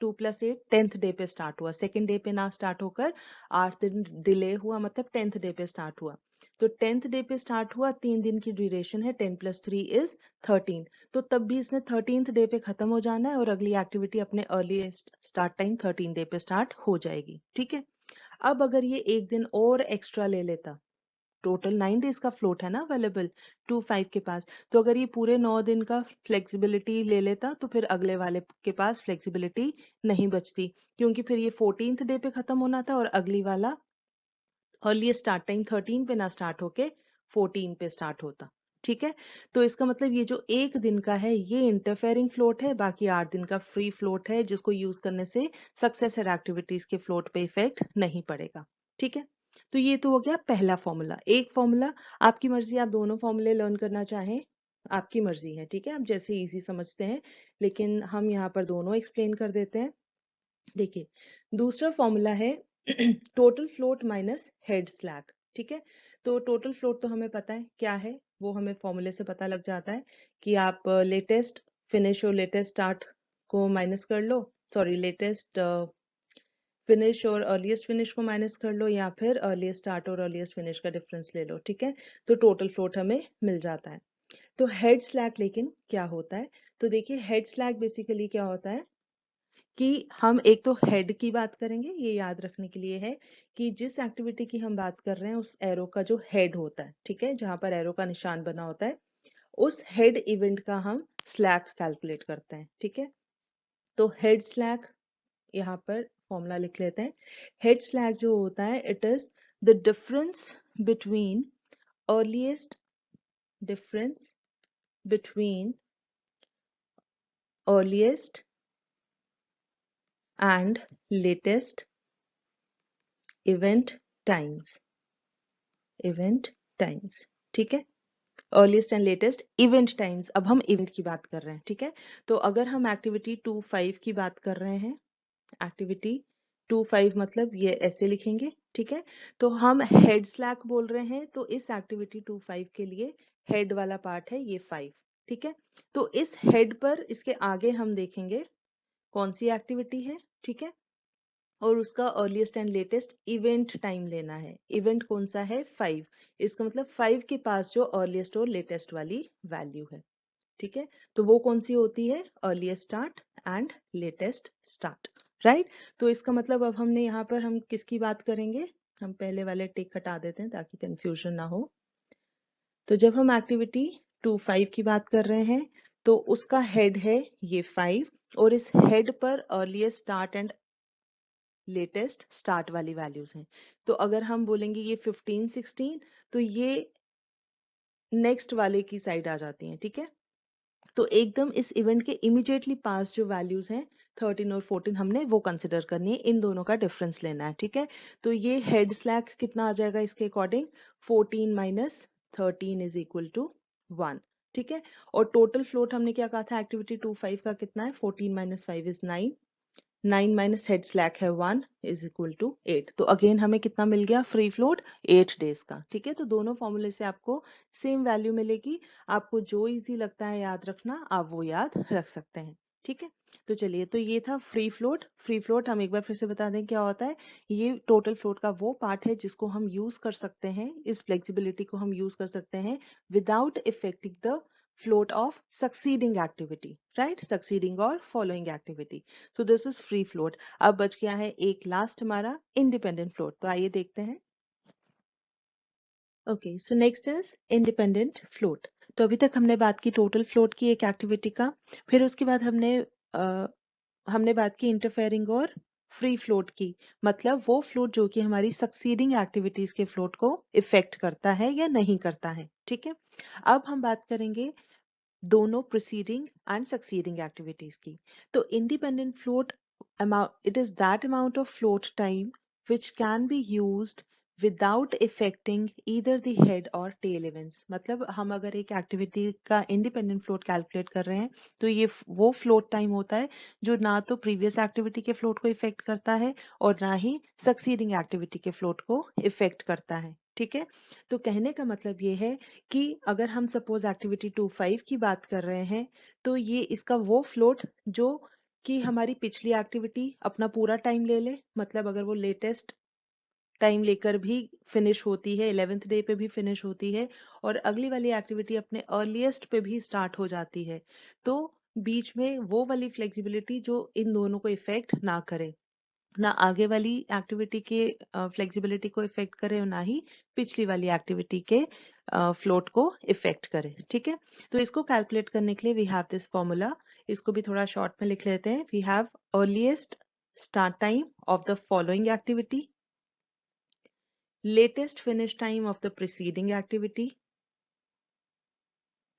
[SPEAKER 1] 2 + 8 10th डे पे स्टार्ट हुआ, सेकेंड डे पे ना स्टार्ट होकर 8 दिन डिले हुआ, मतलब 10th डे पे स्टार्ट हुआ। तो 10th डे पे स्टार्ट हुआ, 3 दिन की ड्यूरेशन है, 10 + 3 इज 13। तो तब भी इसने 13th डे पे खत्म हो जाना है और अगली एक्टिविटी अपने अर्लीस्ट स्टार्ट टाइम 13 डे पे स्टार्ट हो जाएगी। ठीक है, अब अगर ये एक दिन और एक्स्ट्रा ले लेता, टोटल 9 डेज का फ्लोट है ना अवेलेबल 25 के पास, तो अगर ये पूरे 9 दिन का फ्लेक्सिबिलिटी ले लेता तो फिर अगले वाले के पास फ्लेक्सिबिलिटी नहीं बचती, क्योंकि फिर ये 14th डे पे खत्म होना था और अगली वाला अर्लीस्ट स्टार्ट टाइम 13 पे ना स्टार्ट होके 14 पे स्टार्ट होता। ठीक है, तो इसका मतलब ये जो एक दिन का है ये इंटरफेयरिंग फ्लोट है, बाकी 8 दिन का फ्री फ्लोट है जिसको यूज करने से सक्सेसर एक्टिविटीज के फ्लोट पे इफेक्ट नहीं पड़ेगा। ठीक है, तो ये तो हो गया पहला फॉर्मूला। एक फॉर्मूला, आपकी मर्जी, आप दोनों फॉर्मूले लर्न करना चाहें आपकी मर्जी है। ठीक है, आप जैसे इजी समझते हैं, लेकिन हम यहाँ पर दोनों एक्सप्लेन कर देते हैं। देखिए, दूसरा फॉर्मूला है total float minus head slack. ठीक है, तो टोटल फ्लोट तो हमें पता है क्या है, वो हमें फॉर्मूले से पता लग जाता है कि आप लेटेस्ट फिनिश और लेटेस्ट स्टार्ट को माइनस कर लो, सॉरी लेटेस्ट फिनिश और अर्लीस्ट फिनिश को माइनस कर लो, या फिर अर्लीस्ट स्टार्ट और अर्लीस्ट फिनिश का डिफरेंस ले लो। ठीक है, तो टोटल फ्लोट हमें मिल जाता है। तो हेड स्लैक लेकिन क्या होता है, तो देखिए हेड स्लैक बेसिकली क्या होता है कि हम एक तो हेड की बात करेंगे, ये याद रखने के लिए है कि जिस एक्टिविटी की हम बात कर रहे हैं उस एरो का जो हेड होता है, ठीक है, जहां पर एरो का निशान बना होता है, उस हेड इवेंट का हम स्लैक कैलकुलेट करते हैं। ठीक है, तो हेड स्लैक यहाँ पर फॉर्मूला लिख लेते हैं। हेड स्लैक जो होता है, it is the difference between earliest difference between earliest and latest event times, event times. ठीक है, earliest and latest event times. अब हम इवेंट की बात कर रहे हैं। ठीक है, तो अगर हम एक्टिविटी 2.5 की बात कर रहे हैं, एक्टिविटी 2.5 मतलब ये ऐसे लिखेंगे। ठीक है, तो हम हेड स्लैक बोल रहे हैं, तो इस एक्टिविटी 2.5 के लिए हेड वाला पार्ट है ये 5। ठीक है, तो इस हेड पर इसके आगे हम देखेंगे कौन सी एक्टिविटी है। ठीक है, और उसका earliest and latest event time लेना है। इवेंट कौन सा है, 5। इसका मतलब 5 के पास जो अर्लीस्ट और लेटेस्ट वाली वैल्यू है। ठीक है, तो वो कौन सी होती है, earliest start and latest start. Right, तो इसका मतलब अब हमने यहाँ पर हम किसकी बात करेंगे, हम पहले वाले टिक हटा देते हैं ताकि कंफ्यूजन ना हो। तो जब हम एक्टिविटी 2.5 की बात कर रहे हैं तो उसका हेड है ये 5, और इस हेड पर earliest start and latest start वाली वैल्यूज हैं। तो अगर हम बोलेंगे ये 15 16, तो ये नेक्स्ट वाले की साइड आ जाती हैं। ठीक है, तो एकदम इस इवेंट के इमीडिएटली पास जो वैल्यूज हैं 13 और 14 हमने वो कंसिडर करनी है, इन दोनों का डिफरेंस लेना है। ठीक है, तो ये हेड स्लैक कितना आ जाएगा इसके according, 14 minus 13 is equal to 1। ठीक है, और टोटल फ्लोट हमने क्या कहा था एक्टिविटी 2.5 का कितना है, 14 minus 5 is 9, 9 minus head slack है 1 इज इक्वल टू 8। तो अगेन हमें कितना मिल गया, फ्री फ्लोट 8 डेज का। ठीक है, तो दोनों फॉर्मूले से आपको सेम वैल्यू मिलेगी। आपको जो इजी लगता है याद रखना आप वो याद रख सकते हैं। ठीक है, तो चलिए, तो ये था फ्री फ्लोट। फ्री फ्लोट हम एक बार फिर से बता दें क्या होता है, ये टोटल फ्लोट का वो पार्ट है जिसको हम यूज कर सकते हैं, इस फ्लेक्सिबिलिटी को हम यूज कर सकते हैं without affecting the float of succeeding activity, right, succeeding or following activity. So this is free float. अब बच गया है एक लास्ट हमारा independent float, तो आइए देखते हैं। Okay, so next is independent float. तो अभी तक हमने बात की टोटल फ्लोट की एक एक्टिविटी का, फिर उसके बाद हमने बात की इंटरफेयरिंग और फ्री फ्लोट की, मतलब वो फ्लोट जो कि हमारी सक्सीडिंग एक्टिविटीज के फ्लोट को इफेक्ट करता है या नहीं करता है। ठीक है, अब हम बात करेंगे दोनों प्रिसीडिंग एंड सक्सीडिंग एक्टिविटीज की। तो independent float amount, it is that amount of float time which can be used without affecting either the head or tail events। मतलब हम अगर एक एक्टिविटी का इंडिपेंडेंट फ्लोट कैलकुलेट कर रहे हैं तो ये वो फ्लोट टाइम होता है जो ना तो प्रीवियस एक्टिविटी के फ्लोट को इफेक्ट करता है और ना ही सक्सीडिंग एक्टिविटी के फ्लोट को इफेक्ट करता है। ठीक है, तो कहने का मतलब ये है कि अगर हम सपोज एक्टिविटी 2.5 की बात कर रहे हैं तो ये इसका वो फ्लोट जो कि हमारी पिछली एक्टिविटी अपना पूरा टाइम ले ले, मतलब अगर वो लेटेस्ट टाइम लेकर भी फिनिश होती है, 11th डे पे भी फिनिश होती है और अगली वाली एक्टिविटी अपने अर्लीस्ट पे भी स्टार्ट हो जाती है। तो बीच में वो वाली फ्लेक्सिबिलिटी जो इन दोनों को इफेक्ट ना करे, ना आगे वाली एक्टिविटी के फ्लेक्सिबिलिटी को इफेक्ट करे और ना ही पिछली वाली एक्टिविटी के फ्लोट को इफेक्ट करे। ठीक है, तो इसको कैलकुलेट करने के लिए वी हैव दिस फॉर्मूला। इसको भी थोड़ा शॉर्ट में लिख लेते हैं। We have earliest start time of the following activity, latest finish time of the preceding activity,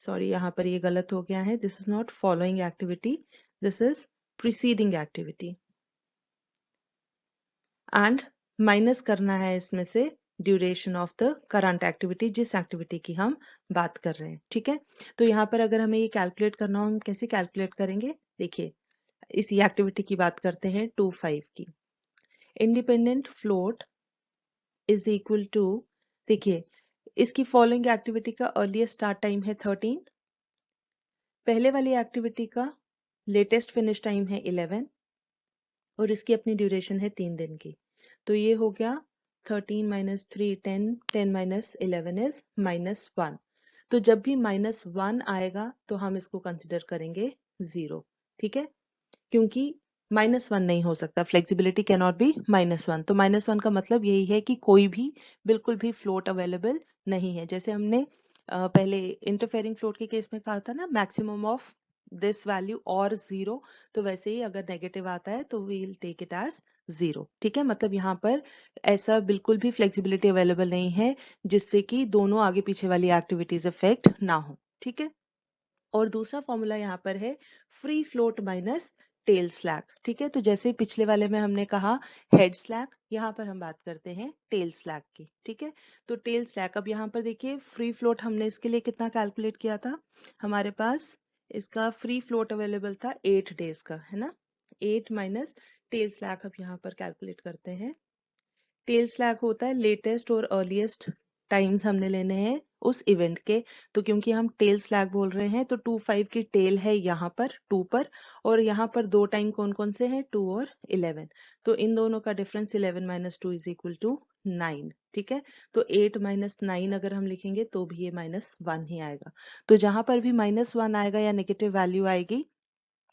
[SPEAKER 1] sorry यहाँ पर ये गलत हो गया है, this is not following activity, this is preceding activity, and minus करना है इसमें से duration of the current activity, जिस एक्टिविटी की हम बात कर रहे हैं। ठीक है, तो यहाँ पर अगर हमें ये कैलकुलेट करना हो, हम कैसे कैलकुलेट करेंगे? देखिए, इसी एक्टिविटी की बात करते हैं 2-5 की। Independent float is equal to, देखिए इसकी फॉलोइंग एक्टिविटी का अर्लीस्ट स्टार्ट टाइम है 13, पहले वाली एक्टिविटी का लेटेस्ट फिनिश टाइम है 11 और इसकी अपनी ड्यूरेशन है 3 दिन की। तो ये हो गया 13 माइनस 3 10, 10 माइनस 11 इज -1। तो जब भी -1 आएगा तो हम इसको कंसिडर करेंगे 0। ठीक है, क्योंकि -1 नहीं हो सकता, फ्लेक्सिबिलिटी कैन नॉट बी -1। तो -1 का मतलब यही है कि कोई भी बिल्कुल भी फ्लोट अवेलेबल नहीं है। जैसे हमने पहले इंटरफेयरिंग फ्लोट के केस में कहा था ना, मैक्सिमम ऑफ दिस वैल्यू और 0, तो वैसे ही अगर नेगेटिव आता है तो we will take it as 0। ठीक है, मतलब यहाँ पर ऐसा बिल्कुल भी फ्लेक्सिबिलिटी अवेलेबल नहीं है जिससे कि दोनों आगे पीछे वाली एक्टिविटीज इफेक्ट ना हो। ठीक है, और दूसरा फॉर्मूला यहाँ पर है free float minus tell slack. ठीक है, तो जैसे पिछले वाले में हमने कहा हेड स्लैक, यहाँ पर हम बात करते हैं टेल स्लैक की। ठीक है, तो टेल स्लैक, अब यहाँ पर देखिए फ्री फ्लोट हमने इसके लिए कितना कैलकुलेट किया था, हमारे पास इसका फ्री फ्लोट अवेलेबल था 8 डेज का, है ना। 8 माइनस टेल स्लैक अब यहाँ पर कैलकुलेट करते हैं। टेल स्लैग होता है लेटेस्ट और अर्लीस्ट टाइम्स हमने लेने हैं उस इवेंट के। तो क्योंकि हम टेल स्लैग बोल रहे हैं तो 2-5 की टेल है यहाँ पर 2 पर, और यहाँ पर दो टाइम कौन कौन से हैं, 2 और 11। तो इन दोनों का difference 11 minus 2 is equal to 9। ठीक है, तो 8 माइनस 9 अगर हम लिखेंगे तो भी ये -1 ही आएगा। तो जहां पर भी -1 आएगा या नेगेटिव वैल्यू आएगी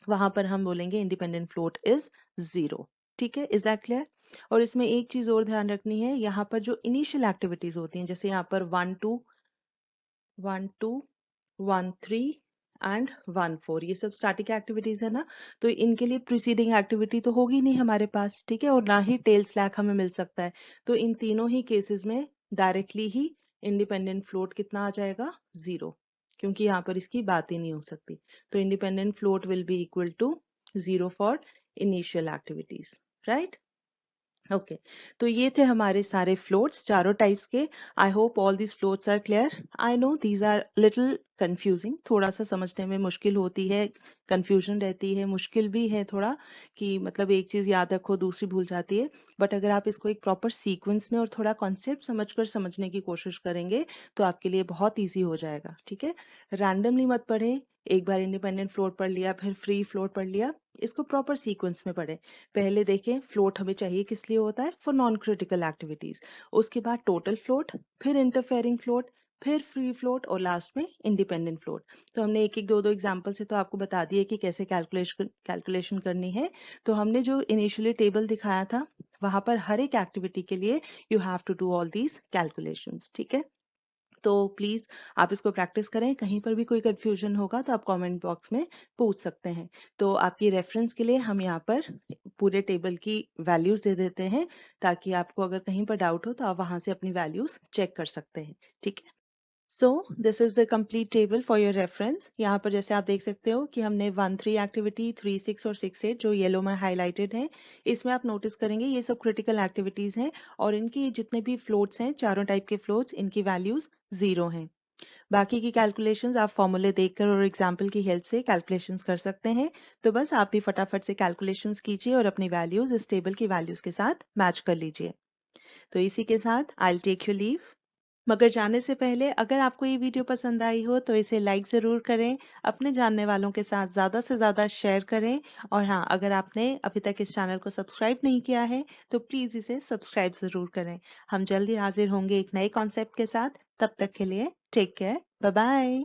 [SPEAKER 1] वहां पर हम बोलेंगे इंडिपेंडेंट फ्लोट इज 0। ठीक है, इज दैट क्लियर? और इसमें एक चीज और ध्यान रखनी है, यहाँ पर जो इनिशियल एक्टिविटीज होती हैं, जैसे यहाँ पर 1-2, 1-2, 1-3 एंड 1-4, ये सब स्टैटिक एक्टिविटीज है ना, तो इनके लिए प्रीसीडिंग एक्टिविटी तो होगी नहीं हमारे पास। ठीक है, और ना ही टेल स्लैक हमें मिल सकता है। तो इन तीनों ही केसेस में डायरेक्टली ही इंडिपेंडेंट फ्लोट कितना आ जाएगा, 0, क्योंकि यहाँ पर इसकी बात ही नहीं हो सकती। तो independent float will be equal to 0 for initial activities, right. Okay, तो ये थे हमारे सारे फ्लोट्स, चारों टाइप्स के। I hope all these floats are clear. I know these are little confusing, थोड़ा सा समझने में मुश्किल होती है, कंफ्यूजन रहती है, मुश्किल भी है थोड़ा, कि मतलब एक चीज याद रखो दूसरी भूल जाती है। बट अगर आप इसको एक प्रॉपर सीक्वेंस में और थोड़ा कॉन्सेप्ट समझकर समझने की कोशिश करेंगे तो आपके लिए बहुत ईजी हो जाएगा। ठीक है, रैंडमली मत पढ़े, एक बार इंडिपेंडेंट फ्लोट पढ़ लिया फिर फ्री फ्लोट पढ़ लिया, इसको प्रॉपर सीक्वेंस में पढ़े। पहले देखें फ्लोट हमें चाहिए किस लिए होता है, फॉर नॉन क्रिटिकल एक्टिविटीज, उसके बाद टोटल फ्लोट, फिर इंटरफेयरिंग फ्लोट, फिर फ्री फ्लोट और लास्ट में इंडिपेंडेंट फ्लोट। तो हमने एक एक दो दो एग्जांपल से तो आपको बता दिया कि कैसे कैलकुलेशन करनी है। तो हमने जो इनिशियली टेबल दिखाया था वहां पर हर एक एक्टिविटी के लिए you have to do all these calculations. ठीक है, तो प्लीज आप इसको प्रैक्टिस करें, कहीं पर भी कोई कंफ्यूजन होगा तो आप कमेंट बॉक्स में पूछ सकते हैं। तो आपकी रेफरेंस के लिए हम यहाँ पर पूरे टेबल की वैल्यूज दे देते हैं, ताकि आपको अगर कहीं पर डाउट हो तो आप वहां से अपनी वैल्यूज चेक कर सकते हैं। ठीक है, so this is the complete table for your reference. यहाँ पर जैसे आप देख सकते हो कि हमने 1-3 एक्टिविटी, 3-6 और 6-8 जो येलो में हाईलाइटेड है, इसमें आप नोटिस करेंगे ये सब क्रिटिकल एक्टिविटीज हैं और इनकी जितने भी फ्लोट्स हैं, चारों टाइप के फ्लोट्स, इनकी वैल्यूज 0 हैं। बाकी की कैलकुलेशंस आप फॉर्मूले देखकर और एग्जाम्पल की हेल्प से कैलकुलेशंस कर सकते हैं। तो बस आप भी फटाफट से कैलकुलेशंस कीजिए और अपनी वैल्यूज इस टेबल की वैल्यूज के साथ मैच कर लीजिए। तो इसी के साथ I will take your leave. मगर जाने से पहले अगर आपको ये वीडियो पसंद आई हो तो इसे लाइक ज़रूर करें, अपने जानने वालों के साथ ज़्यादा से ज़्यादा शेयर करें और हाँ, अगर आपने अभी तक इस चैनल को सब्सक्राइब नहीं किया है तो प्लीज़ इसे सब्सक्राइब ज़रूर करें। हम जल्दी हाजिर होंगे एक नए कॉन्सेप्ट के साथ, तब तक के लिए टेक केयर, बाय बाय।